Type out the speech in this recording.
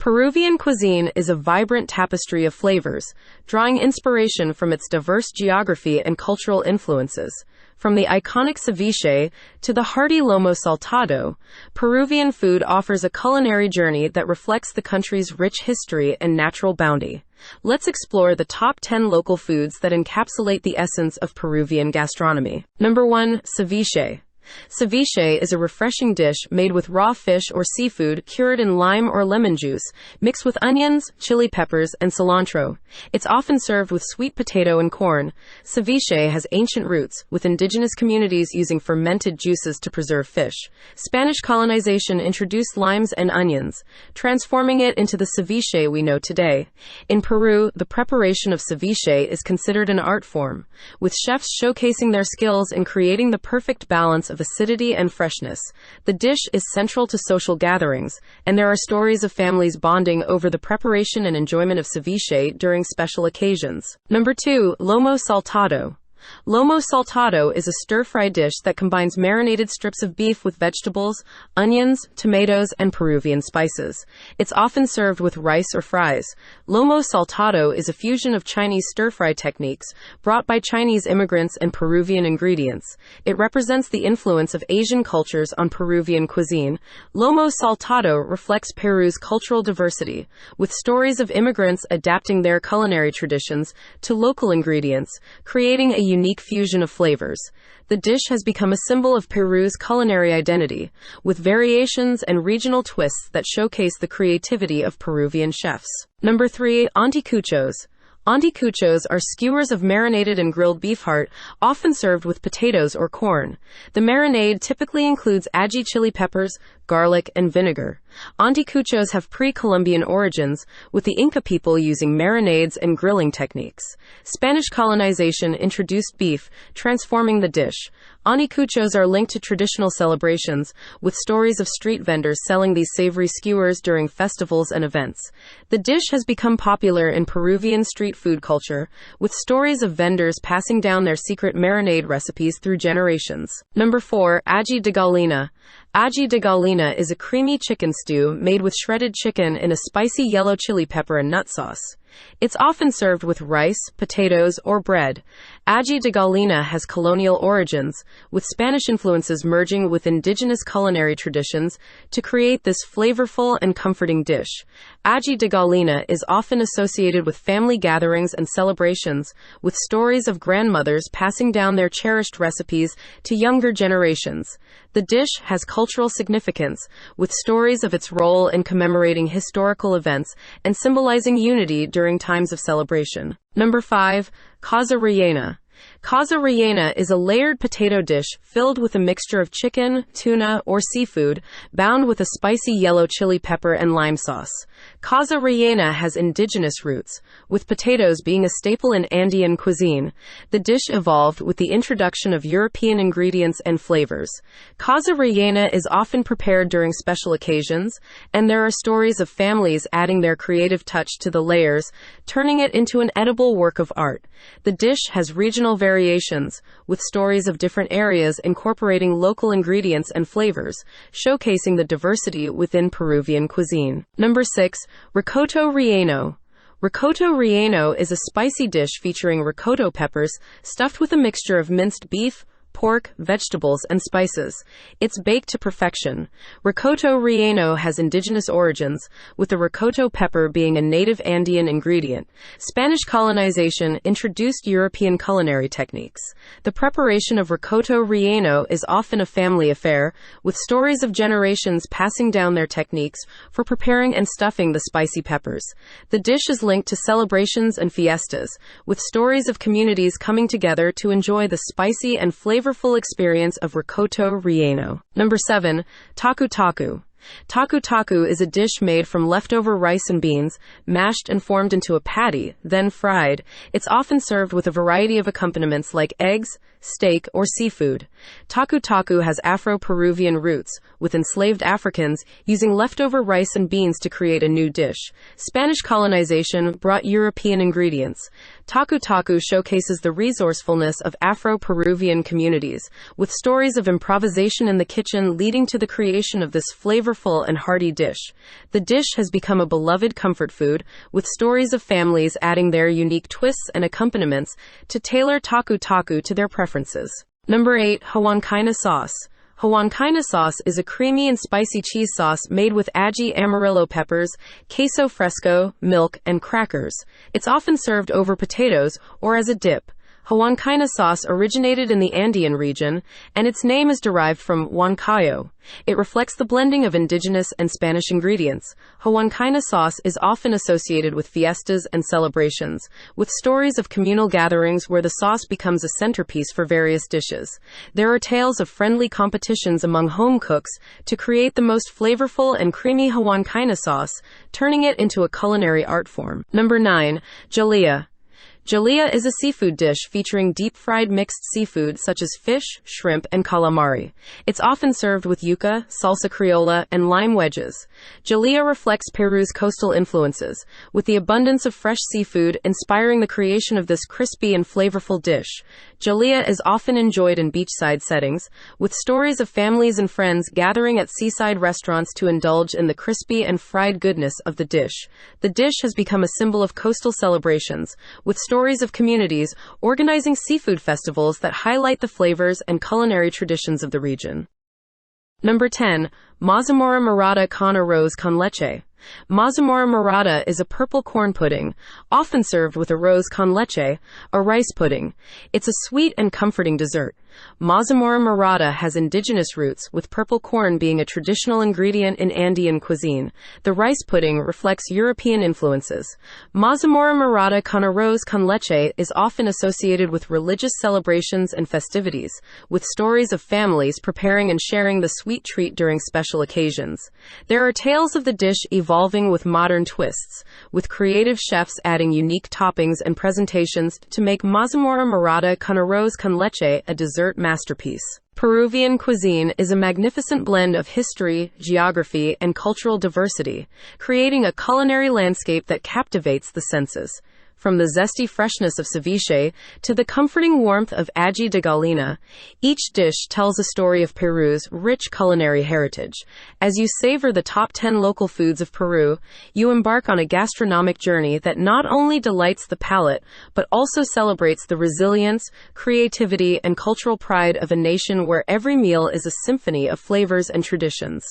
Peruvian cuisine is a vibrant tapestry of flavors, drawing inspiration from its diverse geography and cultural influences. From the iconic ceviche to the hearty Lomo Saltado, Peruvian food offers a culinary journey that reflects the country's rich history and natural bounty. Let's explore the top 10 local foods that encapsulate the essence of Peruvian gastronomy. Number 1. Ceviche. Ceviche is a refreshing dish made with raw fish or seafood cured in lime or lemon juice, mixed with onions, chili peppers, and cilantro. It's often served with sweet potato and corn. Ceviche has ancient roots, with indigenous communities using fermented juices to preserve fish. Spanish colonization introduced limes and onions, transforming it into the ceviche we know today. In Peru, the preparation of ceviche is considered an art form, with chefs showcasing their skills in creating the perfect balance of acidity and freshness. The dish is central to social gatherings, and there are stories of families bonding over the preparation and enjoyment of ceviche during special occasions. Number 2. Lomo Saltado. Lomo Saltado is a stir-fry dish that combines marinated strips of beef with vegetables, onions, tomatoes, and Peruvian spices. It's often served with rice or fries. Lomo Saltado is a fusion of Chinese stir-fry techniques brought by Chinese immigrants and Peruvian ingredients. It represents the influence of Asian cultures on Peruvian cuisine. Lomo Saltado reflects Peru's cultural diversity, with stories of immigrants adapting their culinary traditions to local ingredients, creating a unique fusion of flavors. The dish has become a symbol of Peru's culinary identity, with variations and regional twists that showcase the creativity of Peruvian chefs. Number 3. Anticuchos. Anticuchos are skewers of marinated and grilled beef heart, often served with potatoes or corn. The marinade typically includes ají chili peppers, garlic, and vinegar. Anticuchos have pre-Columbian origins, with the Inca people using marinades and grilling techniques. Spanish colonization introduced beef, transforming the dish. Anticuchos are linked to traditional celebrations, with stories of street vendors selling these savory skewers during festivals and events. The dish has become popular in Peruvian street food culture, with stories of vendors passing down their secret marinade recipes through generations. Number 4. Ají de gallina. Ají de gallina is a creamy chicken stew made with shredded chicken in a spicy yellow chili pepper and nut sauce. It's often served with rice, potatoes, or bread. Ají de gallina has colonial origins, with Spanish influences merging with indigenous culinary traditions to create this flavorful and comforting dish. Ají de gallina is often associated with family gatherings and celebrations, with stories of grandmothers passing down their cherished recipes to younger generations. The dish has cultural significance, with stories of its role in commemorating historical events and symbolizing unity during times of celebration. Number 5. Causa rellena. Causa rellena is a layered potato dish filled with a mixture of chicken, tuna, or seafood, bound with a spicy yellow chili pepper and lime sauce. Causa rellena has indigenous roots, with potatoes being a staple in Andean cuisine. The dish evolved with the introduction of European ingredients and flavors. Causa rellena is often prepared during special occasions, and there are stories of families adding their creative touch to the layers, turning it into an edible work of art. The dish has regional variations, with stories of different areas incorporating local ingredients and flavors, showcasing the diversity within Peruvian cuisine. Number 6. Ricotta relleno. Ricotta relleno is a spicy dish featuring ricotta peppers stuffed with a mixture of minced beef, pork, vegetables, and spices. It's baked to perfection. Ricotta relleno has indigenous origins, with the ricotta pepper being a native Andean ingredient. Spanish colonization introduced European culinary techniques. The preparation of ricotta relleno is often a family affair, with stories of generations passing down their techniques for preparing and stuffing the spicy peppers. The dish is linked to celebrations and fiestas, with stories of communities coming together to enjoy the spicy and flavorful experience of ricotta relleno. Number 7. Taku taku. Taku taku is a dish made from leftover rice and beans, mashed and formed into a patty, then fried. It's often served with a variety of accompaniments like eggs, steak, or seafood. Taku taku has Afro-Peruvian roots, with enslaved Africans using leftover rice and beans to create a new dish. Spanish colonization brought European ingredients. Taku Taku showcases the resourcefulness of Afro-Peruvian communities, with stories of improvisation in the kitchen leading to the creation of this flavorful and hearty dish. The dish has become a beloved comfort food, with stories of families adding their unique twists and accompaniments to tailor Taku Taku to their preferences. Number 8. Huancaina sauce. Huancaina sauce is a creamy and spicy cheese sauce made with ají amarillo peppers, queso fresco, milk, and crackers. It's often served over potatoes or as a dip. Huancaina sauce originated in the Andean region, and its name is derived from Huancayo. It reflects the blending of indigenous and Spanish ingredients. Huancaina sauce is often associated with fiestas and celebrations, with stories of communal gatherings where the sauce becomes a centerpiece for various dishes. There are tales of friendly competitions among home cooks to create the most flavorful and creamy Huancaina sauce, turning it into a culinary art form. Number 9. Jalea. Jalea is a seafood dish featuring deep-fried mixed seafood such as fish, shrimp, and calamari. It's often served with yuca, salsa criolla, and lime wedges. Jalea reflects Peru's coastal influences, with the abundance of fresh seafood inspiring the creation of this crispy and flavorful dish. Jalea is often enjoyed in beachside settings, with stories of families and friends gathering at seaside restaurants to indulge in the crispy and fried goodness of the dish. The dish has become a symbol of coastal celebrations, with stories of communities organizing seafood festivals that highlight the flavors and culinary traditions of the region. Number 10. Mazamorra morada con arroz con leche. Mazamorra morada is a purple corn pudding, often served with arroz con leche, a rice pudding. It's a sweet and comforting dessert. Mazamorra morada has indigenous roots, with purple corn being a traditional ingredient in Andean cuisine. The rice pudding reflects European influences. Mazamorra morada con arroz con leche is often associated with religious celebrations and festivities, with stories of families preparing and sharing the sweet treat during special occasions. There are tales of the dish evolving with modern twists, with creative chefs adding unique toppings and presentations to make Mazamorra morada con arroz con leche a dessert masterpiece. Peruvian cuisine is a magnificent blend of history, geography, and cultural diversity, creating a culinary landscape that captivates the senses. From the zesty freshness of ceviche to the comforting warmth of ají de gallina, each dish tells a story of Peru's rich culinary heritage. As you savor the top 10 local foods of Peru, you embark on a gastronomic journey that not only delights the palate, but also celebrates the resilience, creativity, and cultural pride of a nation where every meal is a symphony of flavors and traditions.